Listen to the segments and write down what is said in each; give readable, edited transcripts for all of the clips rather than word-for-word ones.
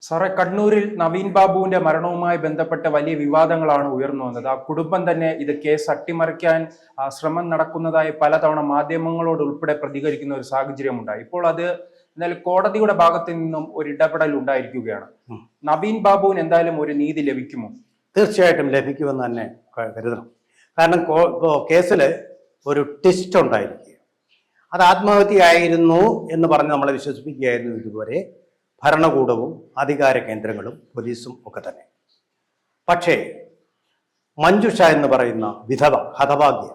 സാറേ, കണ്ണൂരിൽ നവീൻ ബാബുവിന്റെ മരണവുമായി ബന്ധപ്പെട്ട വലിയ വിവാദങ്ങളാണ് ഉയർന്നു വന്നത്. ആ കുടുംബം തന്നെ ഇത് കേസ് അട്ടിമറിക്കാൻ ശ്രമം നടക്കുന്നതായി പലതവണ മാധ്യമങ്ങളോട് ഉൾപ്പെടെ പ്രതികരിക്കുന്ന ഒരു സാഹചര്യമുണ്ടായി. ഇപ്പോൾ അത് എന്നാൽ കോടതിയുടെ ഭാഗത്തു നിന്നും ഒരു ഇടപെടൽ ഉണ്ടായിരിക്കുകയാണ്. നവീൻ ബാബുവിന് എന്തായാലും ഒരു നീതി ലഭിക്കുമോ? തീർച്ചയായിട്ടും ലഭിക്കുമെന്ന് തന്നെ കരുതണം. കാരണം കേസിൽ ഒരു ട്വിസ്റ്റ് ഉണ്ടായിരിക്കുക. അത് ആത്മഹത്യയായിരുന്നു എന്ന് പറഞ്ഞ് നമ്മളെ വിശ്വസിപ്പിക്കുകയായിരുന്നു ഇതുവരെ ഭരണകൂടവും അധികാര കേന്ദ്രങ്ങളും പോലീസും ഒക്കെ തന്നെ. പക്ഷേ മഞ്ജുഷ എന്ന് പറയുന്ന വിധവ ഹതഭാഗ്യ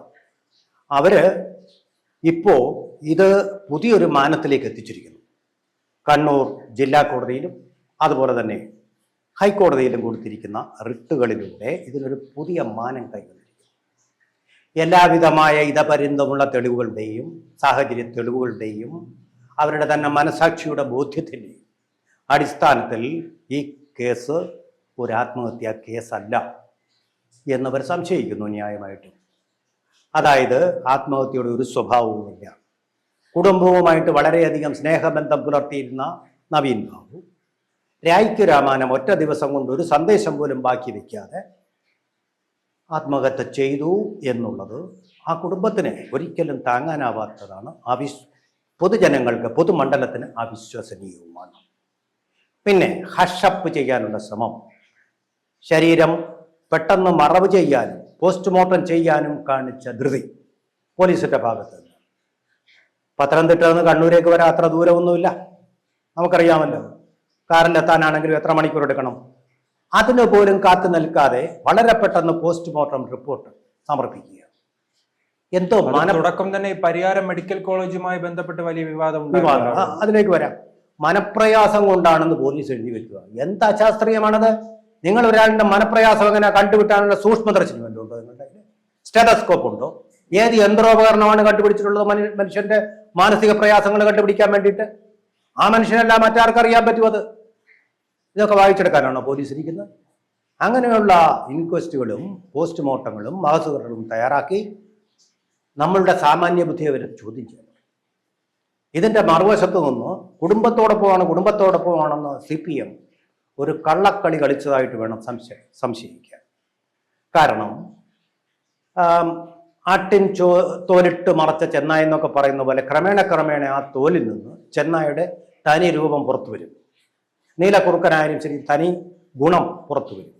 അവര് ഇപ്പോ ഇത് പുതിയൊരു മാനത്തിലേക്ക് എത്തിച്ചിരിക്കുന്നു. കണ്ണൂർ ജില്ലാ കോടതിയിലും അതുപോലെ തന്നെ ഹൈക്കോടതിയിലും കൊടുത്തിരിക്കുന്ന റിട്ടുകളിലൂടെ ഇതിനൊരു പുതിയ മാനം കൈവന്നിരിക്കുന്നു. എല്ലാവിധമായ ഇതപര്യന്തമുള്ള തെളിവുകളുടെയും സാഹചര്യ തെളിവുകളുടെയും അവരുടെ തന്നെ മനസാക്ഷിയുടെ ബോധ്യത്തിൻ്റെയും അടിസ്ഥാനത്തിൽ ഈ കേസ് ഒരു ആത്മഹത്യാ കേസല്ല എന്നവർ സംശയിക്കുന്നു ന്യായമായിട്ടും. അതായത് ആത്മഹത്യയുടെ ഒരു സ്വഭാവവുമില്ല. കുടുംബവുമായിട്ട് വളരെയധികം സ്നേഹബന്ധം പുലർത്തിയിരുന്ന നവീൻ ബാബു രായ്ക്ക് രാമാനം ഒറ്റ ദിവസം കൊണ്ട് ഒരു സന്ദേശം പോലും ബാക്കി വയ്ക്കാതെ ആത്മഹത്യ ചെയ്തു എന്നുള്ളത് ആ കുടുംബത്തിന് ഒരിക്കലും താങ്ങാനാവാത്തതാണ്. പൊതുജനങ്ങൾക്ക് പൊതുമണ്ഡലത്തിന് അവിശ്വസനീയവുമാണ്. പിന്നെ ഹഷപ്പ് ചെയ്യാനുള്ള ശ്രമം, ശരീരം പെട്ടെന്ന് മറവ് ചെയ്യാനും പോസ്റ്റ്മോർട്ടം ചെയ്യാനും കാണിച്ച ധൃതി പോലീസിന്റെ ഭാഗത്ത് നിന്ന്. പത്തനംതിട്ട നിന്ന് കണ്ണൂരേക്ക് വരാൻ അത്ര ദൂരമൊന്നുമില്ല, നമുക്കറിയാമല്ലോ. കാറിലെത്താനാണെങ്കിലും എത്ര മണിക്കൂർ എടുക്കണം? അതിന് പോലും കാത്തു നിൽക്കാതെ വളരെ പെട്ടെന്ന് പോസ്റ്റ്മോർട്ടം റിപ്പോർട്ട് സമർപ്പിക്കുക. എന്തോ തുടക്കം തന്നെ പരിയാരം മെഡിക്കൽ കോളേജുമായി ബന്ധപ്പെട്ട് വലിയ വിവാദം. അതിലേക്ക് വരാം. മനപ്രയാസം കൊണ്ടാണെന്ന് പോലീസ് എഴുതി വെക്കുക. എന്ത് അശാസ്ത്രീയമാണത്? നിങ്ങൾ ഒരാളുടെ മനപ്രയാസം എങ്ങനെ കണ്ടുപിട്ടാനുള്ള സൂക്ഷ്മദർശിനി വല്ലതുണ്ടോ? നിങ്ങളുടെ സ്റ്റെതസ്കോപ്പ് ഉണ്ടോ? ഏത് യന്ത്രോപകരണമാണ് കണ്ടുപിടിച്ചിട്ടുള്ളത് മനുഷ്യന്റെ മാനസിക പ്രയാസങ്ങൾ കണ്ടുപിടിക്കാൻ വേണ്ടിയിട്ട്? ആ മനുഷ്യനെല്ലാം മറ്റാർക്കറിയാൻ പറ്റും അത്? ഇതൊക്കെ വായിച്ചെടുക്കാനാണോ പോലീസ് ഇരിക്കുന്നത്? അങ്ങനെയുള്ള ഇൻക്വസ്റ്റുകളും പോസ്റ്റ്മോർട്ടങ്ങളും മഹസുകളും തയ്യാറാക്കി നമ്മളുടെ സാമാന്യ ബുദ്ധിയെ അവർ ചോദ്യം ചെയ്യണം. ഇതിന്റെ മറുവശത്ത് നിന്ന് കുടുംബത്തോടൊപ്പമാണെന്ന് CPM ഒരു കള്ളക്കളി കളിച്ചതായിട്ട് വേണം സംശയിക്കാൻ. കാരണം ആട്ടിൻ തോലിട്ട് മറച്ച ചെന്നായ എന്നൊക്കെ പറയുന്ന പോലെ ക്രമേണ ആ തോലിൽ നിന്ന് ചെന്നായുടെ തനി രൂപം പുറത്തു വരും. നീലക്കുറുക്കനായാലും ശരി, തനി ഗുണം പുറത്തു വരും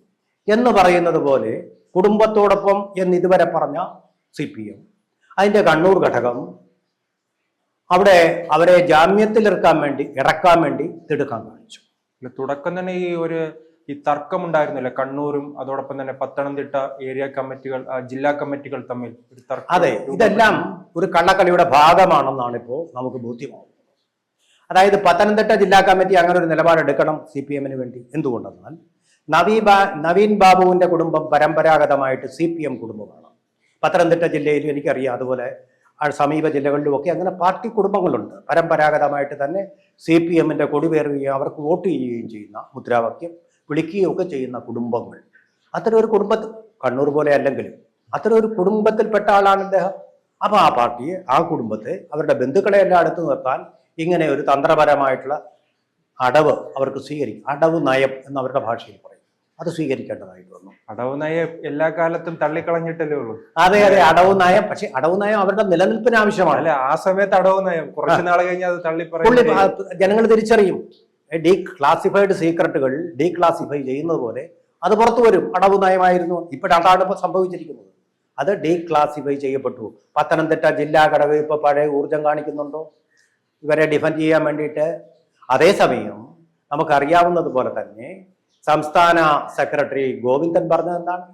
എന്ന് പറയുന്നത് പോലെ കുടുംബത്തോടൊപ്പം എന്ന് ഇതുവരെ പറഞ്ഞ CPM അതിന്റെ കണ്ണൂർ ഘടകം അവിടെ അവരെ ജാമ്യത്തിൽ ഇറക്കാൻ വേണ്ടി തിടുക്കം കാണിച്ചു. തുടക്കം തന്നെ ഈ തർക്കം ഉണ്ടായിരുന്നില്ല കണ്ണൂരും അതോടൊപ്പം തന്നെ പത്തനംതിട്ട ഏരിയ കമ്മിറ്റികൾ ജില്ലാ കമ്മിറ്റികൾ തമ്മിൽ ഒരു തർക്കം. അതെ, ഇതെല്ലാം ഒരു കള്ളക്കളിയുടെ ഭാഗമാണെന്നാണ് ഇപ്പോൾ നമുക്ക് ബോധ്യമാവുന്നത്. അതായത് പത്തനംതിട്ട ജില്ലാ കമ്മിറ്റി അങ്ങനെ ഒരു നിലപാടെടുക്കണം CPMന് വേണ്ടി. എന്തുകൊണ്ടെന്നാൽ നവീൻ ബാബുവിന്റെ കുടുംബം പരമ്പരാഗതമായിട്ട് CPM കുടുംബമാണ്. പത്തനംതിട്ട ജില്ലയിലും എനിക്കറിയാം, അതുപോലെ സമീപ ജില്ലകളിലുമൊക്കെ അങ്ങനെ പാർട്ടി കുടുംബങ്ങളുണ്ട്. പരമ്പരാഗതമായിട്ട് തന്നെ CPMന്റെ കൊടി പേറുകയും അവർക്ക് വോട്ട് ചെയ്യുകയും ചെയ്യുന്ന, മുദ്രാവാക്യം വിളിക്കുകയും ഒക്കെ ചെയ്യുന്ന കുടുംബങ്ങൾ. അത്തരം ഒരു കണ്ണൂർ പോലെ അല്ലെങ്കിലും അത്തരം ഒരു കുടുംബത്തിൽപ്പെട്ട ആളാണ് അദ്ദേഹം. അപ്പൊ ആ പാർട്ടിയെ, ആ കുടുംബത്തെ, അവരുടെ ബന്ധുക്കളെ എല്ലാം അടുത്ത് നിർത്താൻ ഇങ്ങനെ ഒരു തന്ത്രപരമായിട്ടുള്ള അടവ് അവർക്ക് സ്വീകരിക്കും. അടവ് നയം എന്ന് അവരുടെ ഭാഷയിൽ പറയും. അത് സ്വീകരിക്കേണ്ടതായിട്ട് വന്നു. അടവ് നയം എല്ലാ കാലത്തും തള്ളിക്കളഞ്ഞിട്ടല്ലേ ഉള്ളൂ. അതെ, അടവ് നയം. പക്ഷെ അടവ് നയം അവരുടെ നിലനിൽപ്പിന് ആവശ്യമാണ്. അല്ലെ, ആ സമയത്ത് അടവ് നയം കുറച്ച് നാൾ കഴിഞ്ഞാൽ അത് ജനങ്ങൾ തിരിച്ചറിയും. ഡീക്ലാസിഫൈഡ് സീക്രട്ടുകൾ ഡീക്ലാസിഫൈ ചെയ്യുന്നത് പോലെ അത് പുറത്തു വരും. അടവ് നയമായിരുന്നു. അതാണ് ഇപ്പൊ സംഭവിച്ചിരിക്കുന്നത്. അത് ഡീക്ലാസിഫൈ ചെയ്യപ്പെട്ടു. പത്തനംതിട്ട ജില്ലാ ഘടകം ഇപ്പൊ പഴയ ഊർജം കാണിക്കുന്നുണ്ടോ ഇവരെ ഡിഫെൻഡ് ചെയ്യാൻ വേണ്ടിയിട്ട്? അതേസമയം നമുക്കറിയാവുന്നത് പോലെ തന്നെ സംസ്ഥാന സെക്രട്ടറി ഗോവിന്ദൻ പറഞ്ഞത് എന്താണ്?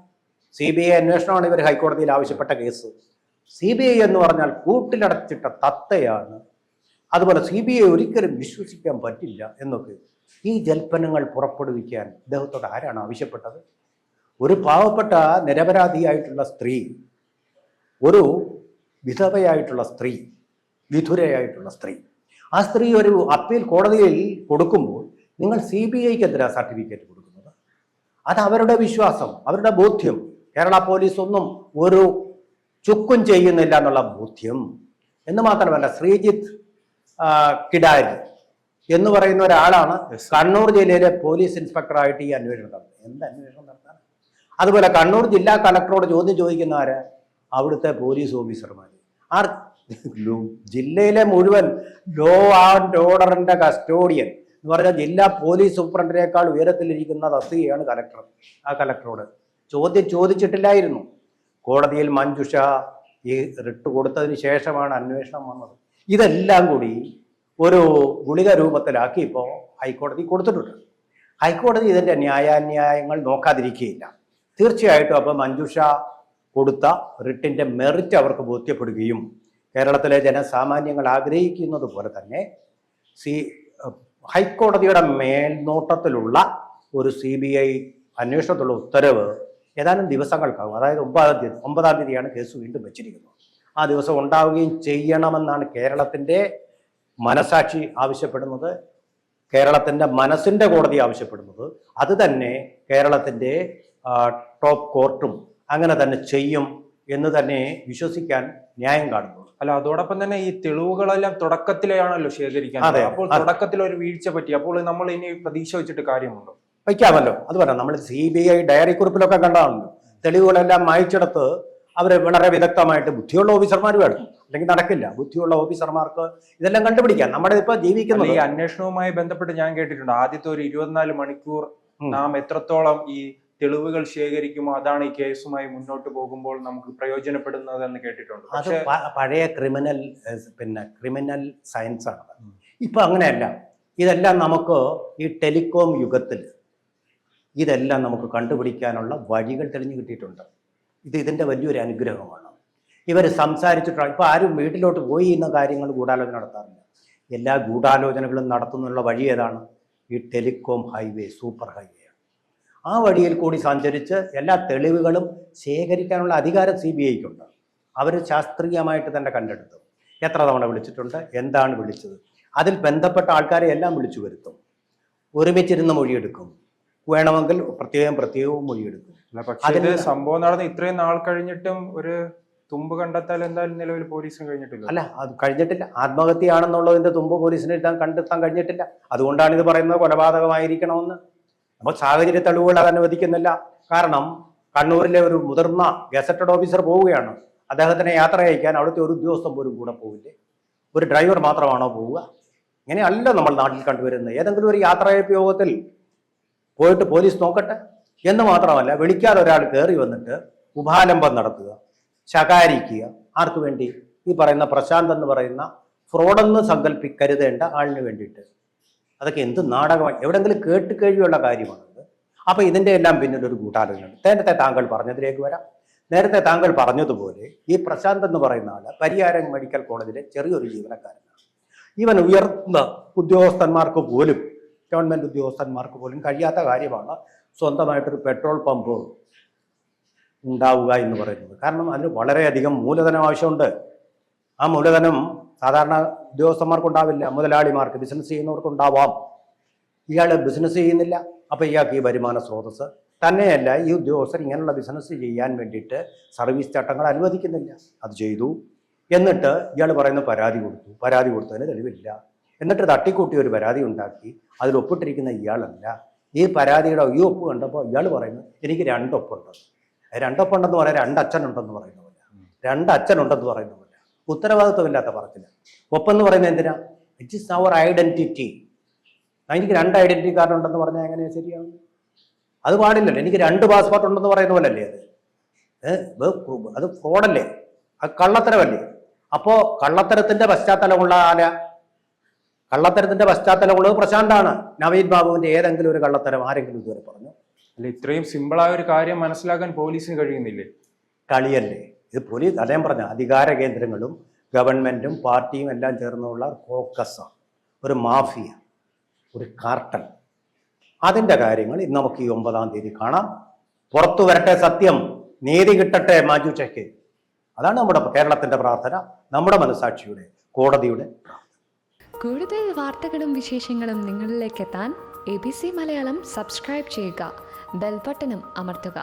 CBI അന്വേഷണമാണ് ഇവർ ഹൈക്കോടതിയിൽ ആവശ്യപ്പെട്ട കേസ്. CBI എന്ന് പറഞ്ഞാൽ കൂട്ടിലടച്ചിട്ട തത്തയാണ്. അതുപോലെ CBI ഒരിക്കലും വിശ്വസിക്കാൻ പറ്റില്ല എന്നൊക്കെ ഈ ജൽപ്പനങ്ങൾ പുറപ്പെടുവിക്കാൻ ഇദ്ദേഹത്തോട് ആരാണ് ആവശ്യപ്പെട്ടത്? ഒരു പാവപ്പെട്ട നിരപരാധിയായിട്ടുള്ള സ്ത്രീ, ഒരു വിധവയായിട്ടുള്ള സ്ത്രീ, വിധുരയായിട്ടുള്ള സ്ത്രീ, ആ സ്ത്രീ ഒരു അപ്പീൽ കോടതിയിൽ കൊടുക്കുമ്പോൾ നിങ്ങൾ CBIക്കെതിരെ സർട്ടിഫിക്കറ്റ് കൊടുക്കുന്നത്? അത് അവരുടെ വിശ്വാസം, അവരുടെ ബോധ്യം. കേരള പോലീസ് ഒന്നും ഒരു ചുക്കും ചെയ്യുന്നില്ല എന്നുള്ള ബോധ്യം. എന്ന് മാത്രമല്ല, ശ്രീജിത്ത് കിടാരി എന്ന് പറയുന്ന ഒരാളാണ് കണ്ണൂർ ജില്ലയിലെ പോലീസ് ഇൻസ്പെക്ടറായിട്ട് ഈ അന്വേഷണം നടത്തുന്നത്. എന്ത് അന്വേഷണം നടത്താൻ? അതുപോലെ കണ്ണൂർ ജില്ലാ കളക്ടറോട് ചോദ്യം ചോദിക്കുന്ന ആര്? അവിടുത്തെ പോലീസ് ഓഫീസർമാർ. ആർ ജില്ലയിലെ മുഴുവൻ ലോ ആൻഡ് ഓർഡറിന്റെ കസ്റ്റോഡിയൻ എന്ന് പറഞ്ഞാൽ ജില്ലാ പോലീസ് സൂപ്രണ്ടിനേക്കാൾ ഉയരത്തിലിരിക്കുന്ന തസ്തികയാണ് കലക്ടർ. ആ കലക്ടറോട് ചോദ്യം ചോദിച്ചിട്ടില്ലായിരുന്നു. കോടതിയിൽ മഞ്ജുഷ ഈ റിട്ട് കൊടുത്തതിന് ശേഷമാണ് അന്വേഷണം വന്നത്. ഇതെല്ലാം കൂടി ഒരു ഗുളിക രൂപത്തിലാക്കി ഇപ്പോൾ ഹൈക്കോടതി കൊടുത്തിട്ടുണ്ട്. ഹൈക്കോടതി ഇതിൻ്റെ ന്യായാന്യായങ്ങൾ നോക്കാതിരിക്കുകയില്ല. തീർച്ചയായിട്ടും അപ്പോൾ മഞ്ജുഷ കൊടുത്ത റിട്ടിൻ്റെ മെറിറ്റ് അവർക്ക് ബോധ്യപ്പെടുകയും കേരളത്തിലെ ജനസാമാന്യങ്ങൾ ആഗ്രഹിക്കുന്നത് പോലെ തന്നെ ഹൈക്കോടതിയുടെ മേൽനോട്ടത്തിലുള്ള ഒരു CBI അന്വേഷണത്തിലുള്ള ഉത്തരവ് ഏതാനും ദിവസങ്ങൾക്കാകും. അതായത് 9-ാം തീയതിയാണ് കേസ് വീണ്ടും വെച്ചിരിക്കുന്നത്. ആ ദിവസം ഉണ്ടാവുകയും ചെയ്യണമെന്നാണ് കേരളത്തിൻ്റെ മനസാക്ഷി ആവശ്യപ്പെടുന്നത്, കേരളത്തിൻ്റെ മനസ്സിൻ്റെ കോടതി ആവശ്യപ്പെടുന്നത്. അത് തന്നെ കേരളത്തിൻ്റെ ടോപ്പ് കോർട്ടും അങ്ങനെ തന്നെ ചെയ്യും എന്ന് തന്നെ വിശ്വസിക്കാൻ ന്യായം കാണുന്നു. അല്ല, അതോടൊപ്പം തന്നെ ഈ തെളിവുകളെല്ലാം തുടക്കത്തിലാണല്ലോ ശേഖരിക്കാൻ. അപ്പോൾ തുടക്കത്തിൽ ഒരു വീഴ്ച പറ്റി. അപ്പോൾ നമ്മൾ ഇനി പ്രതീക്ഷ വെച്ചിട്ട് കാര്യമുണ്ടോ? വയ്ക്കാമല്ലോ. അത് പറയാം. നമ്മൾ CBI ഡയറി കുറിപ്പിലൊക്കെ കണ്ടാണല്ലോ, തെളിവുകളെല്ലാം മായ്ച്ചെടുത്ത് അവർ വളരെ വിദഗ്ധമായിട്ട് ബുദ്ധിയുള്ള ഓഫീസർമാർ വേണം, അല്ലെങ്കിൽ നടക്കില്ല. ബുദ്ധിയുള്ള ഓഫീസർമാർക്ക് ഇതെല്ലാം കണ്ടുപിടിക്കാം. നമ്മുടെ ഇപ്പൊ ജീവിക്കുന്നത് ഈ അന്വേഷണവുമായി ബന്ധപ്പെട്ട് ഞാൻ കേട്ടിട്ടുണ്ട്, ആദ്യത്തെ ഒരു 24 മണിക്കൂർ നാം എത്രത്തോളം ഈ തെളിവുകൾ ശേഖരിക്കുമോ അതാണ് ഈ കേസുമായി മുന്നോട്ട് പോകുമ്പോൾ നമുക്ക് പ്രയോജനപ്പെടുന്നത് എന്ന് കേട്ടിട്ടുണ്ട്. അത് പഴയ ക്രിമിനൽ സയൻസ് ആണ്. ഇപ്പൊ അങ്ങനെയല്ല. ഇതെല്ലാം നമുക്ക് ഈ ടെലികോം യുഗത്തിൽ ഇതെല്ലാം നമുക്ക് കണ്ടുപിടിക്കാനുള്ള വഴികൾ തെളിഞ്ഞു കിട്ടിയിട്ടുണ്ട്. ഇതിൻ്റെ വലിയൊരു അനുഗ്രഹമാണ്. ഇവർ സംസാരിച്ചിട്ട് ഇപ്പോൾ ആരും വീട്ടിലോട്ട് പോയി ഇന്ന കാര്യങ്ങൾ ഗൂഢാലോചന നടത്താറില്ല. എല്ലാ ഗൂഢാലോചനകളും നടത്തുന്നുള്ള വഴി ഏതാണ്? ഈ ടെലികോം ഹൈവേ, സൂപ്പർ ഹൈവേ ആണ്. ആ വഴിയിൽ കൂടി സഞ്ചരിച്ച് എല്ലാ തെളിവുകളും ശേഖരിക്കാനുള്ള അധികാരം CBIക്കുണ്ട്. അവർ ശാസ്ത്രീയമായിട്ട് തന്നെ കണ്ടെടുത്തു. എത്ര തവണ വിളിച്ചിട്ടുണ്ട്, എന്താണ് വിളിച്ചത്, അതിൽ ബന്ധപ്പെട്ട ആൾക്കാരെ എല്ലാം വിളിച്ചു വരുത്തും. ഒരുമിച്ചിരുന്ന് മൊഴിയെടുക്കും. വേണമെങ്കിൽ പ്രത്യേകവും മൊഴിയെടുക്കും. പക്ഷേ സംഭവം നടന്ന് ഇത്രയും നാൾ കഴിഞ്ഞിട്ടും ഒരു തുമ്പ് കണ്ടെത്താൻ എന്തായാലും നിലവിൽ പോലീസിന് കഴിഞ്ഞിട്ടില്ല. അല്ല, അത് കഴിഞ്ഞിട്ടില്ല. ആത്മഹത്യയാണെന്നുള്ളതിന്റെ തുമ്പ് പോലീസിന് കണ്ടെത്താൻ കഴിഞ്ഞിട്ടില്ല. അതുകൊണ്ടാണ് ഇത് പറയുന്നത് കൊലപാതകമായിരിക്കണമെന്ന്. അപ്പോൾ സാഹചര്യ തെളിവുകൾ അത് അനുവദിക്കുന്നില്ല. കാരണം കണ്ണൂരിലെ ഒരു മുതിർന്ന ഗസറ്റഡ് ഓഫീസർ പോവുകയാണ്. അദ്ദേഹത്തിനെ യാത്ര അയക്കാൻ അവിടുത്തെ ഒരു ഉദ്യോഗസ്ഥൻ പോലും കൂടെ പോവില്ലേ? ഒരു ഡ്രൈവർ മാത്രമാണോ പോവുക? ഇങ്ങനെയല്ല നമ്മൾ നാട്ടിൽ കണ്ടുവരുന്നത്. ഏതെങ്കിലും ഒരു യാത്രയയപ്പ് യോഗത്തിൽ പോയിട്ട് പോലീസ് നോക്കട്ടെ എന്ന് മാത്രമല്ല, വിളിക്കാതെ ഒരാൾ കയറി വന്നിട്ട് ഉപാലംബം നടത്തുക, ശകാരിക്കുക. ആർക്ക് വേണ്ടി? ഈ പറയുന്ന പ്രശാന്ത് എന്ന് പറയുന്ന ഫ്രോഡെന്ന് കരുതേണ്ട ആളിന് വേണ്ടിയിട്ട്. അതൊക്കെ എന്ത് നാടകമാണ്! എവിടെങ്കിലും കേട്ട് കഴിയുള്ള കാര്യമാണത്. അപ്പോൾ ഇതിൻ്റെ എല്ലാം പിന്നിലൊരു ഗൂഢാലോചനയുണ്ട്. നേരത്തെ താങ്കൾ പറഞ്ഞതിലേക്ക് വരാം. നേരത്തെ താങ്കൾ പറഞ്ഞതുപോലെ ഈ പ്രശാന്ത് എന്ന് പറയുന്ന ആൾ പരിയാരം മെഡിക്കൽ കോളേജിലെ ചെറിയൊരു ജീവനക്കാരനാണ്. ഇവൻ ഉയർന്ന ഉദ്യോഗസ്ഥന്മാർക്ക് പോലും, ഗവൺമെൻറ് ഉദ്യോഗസ്ഥന്മാർക്ക് പോലും കഴിയാത്ത കാര്യമാണ് സ്വന്തമായിട്ടൊരു പെട്രോൾ പമ്പ് ഉണ്ടാവുക എന്ന് പറയുന്നത്. കാരണം അതിന് വളരെയധികം മൂലധനം ആവശ്യമുണ്ട്. ആ മൂലധനം സാധാരണ ഉദ്യോഗസ്ഥന്മാർക്കുണ്ടാവില്ല, മുതലാളിമാർക്ക്, ബിസിനസ് ചെയ്യുന്നവർക്കുണ്ടാവാം. ഇയാൾ ബിസിനസ് ചെയ്യുന്നില്ല. അപ്പോൾ ഇയാൾക്ക് ഈ വരുമാന സ്രോതസ് തന്നെയല്ല, ഈ ഉദ്യോഗസ്ഥർ ഇങ്ങനെയുള്ള ബിസിനസ് ചെയ്യാൻ വേണ്ടിയിട്ട് സർവീസ് ചട്ടങ്ങൾ അനുവദിക്കുന്നില്ല. അത് ചെയ്തു. എന്നിട്ട് ഇയാൾ പറയുന്ന പരാതി കൊടുത്തതിന് തെളിവില്ല. എന്നിട്ട് തട്ടിക്കൂട്ടി ഒരു പരാതി ഉണ്ടാക്കി അതിൽ ഒപ്പിട്ടിരിക്കുന്ന ഇയാളല്ല. ഈ പരാതിയുടെ ഈ ഒപ്പ് കണ്ടപ്പോൾ ഇയാൾ പറയുന്നു എനിക്ക് 2 ഒപ്പുണ്ട്. 2 ഒപ്പുണ്ടെന്ന് പറയാൻ 2 അച്ഛനുണ്ടെന്ന് പറയുന്ന പോലെ, 2 അച്ഛനുണ്ടെന്ന് പറയുന്ന പോലെ ഉത്തരവാദിത്വമില്ലാത്ത പറച്ചില്ല. ഒപ്പെന്ന് പറയുന്നത് എന്തിനാ? It is our identity. എനിക്ക് 2 ഐഡന്റിറ്റി കാർഡ് ഉണ്ടെന്ന് പറഞ്ഞാൽ എങ്ങനെയാണ് ശരിയാവും? അത് പാടില്ലല്ലോ. എനിക്ക് 2 പാസ്പോർട്ട് ഉണ്ടെന്ന് പറയുന്ന പോലെ അല്ലേ അത് ഫ്രോഡല്ലേ? അത് കള്ളത്തരമല്ലേ? അപ്പോൾ കള്ളത്തരത്തിന്റെ പശ്ചാത്തലമുള്ള കള്ളത്തരത്തിന്റെ പശ്ചാത്തലമുള്ളത് പ്രശാന്താണ്. നവീൻ ബാബുവിന്റെ ഏതെങ്കിലും ഒരു കള്ളത്തരം ആരെങ്കിലും ഇതുവരെ പറഞ്ഞു? അല്ല, ഇത്രയും സിമ്പിളായ ഒരു കാര്യം മനസ്സിലാക്കാൻ പോലീസിന് കഴിയുന്നില്ലേ? കളിയല്ലേ ഇത്? പോലീസ് അദ്ദേഹം പറഞ്ഞ അധികാര കേന്ദ്രങ്ങളും ഗവൺമെന്റും പാർട്ടിയും എല്ലാം ചേർന്നുള്ള ഫോക്കസാണ്, ഒരു മാഫിയ, ഒരു കാർട്ടൽ. അതിൻ്റെ കാര്യങ്ങൾ ഇന്ന് നമുക്ക് ഈ 9-ാം തീയതി കാണാം. പുറത്തു വരട്ടെ സത്യം, നീതി കിട്ടട്ടെ മഞ്ജുഷയ്ക്ക്. അതാണ് നമ്മുടെ കേരളത്തിന്റെ പ്രാർത്ഥന, നമ്മുടെ മനസാക്ഷിയുടെ, കോടതിയുടെ പ്രാർത്ഥന. കൂടുതൽ വാർത്തകളും വിശേഷങ്ങളും നിങ്ങളിലേക്ക് എത്താൻ ABC മലയാളം സബ്സ്ക്രൈബ് ചെയ്യുക, ബെൽ ബട്ടണും അമർത്തുക.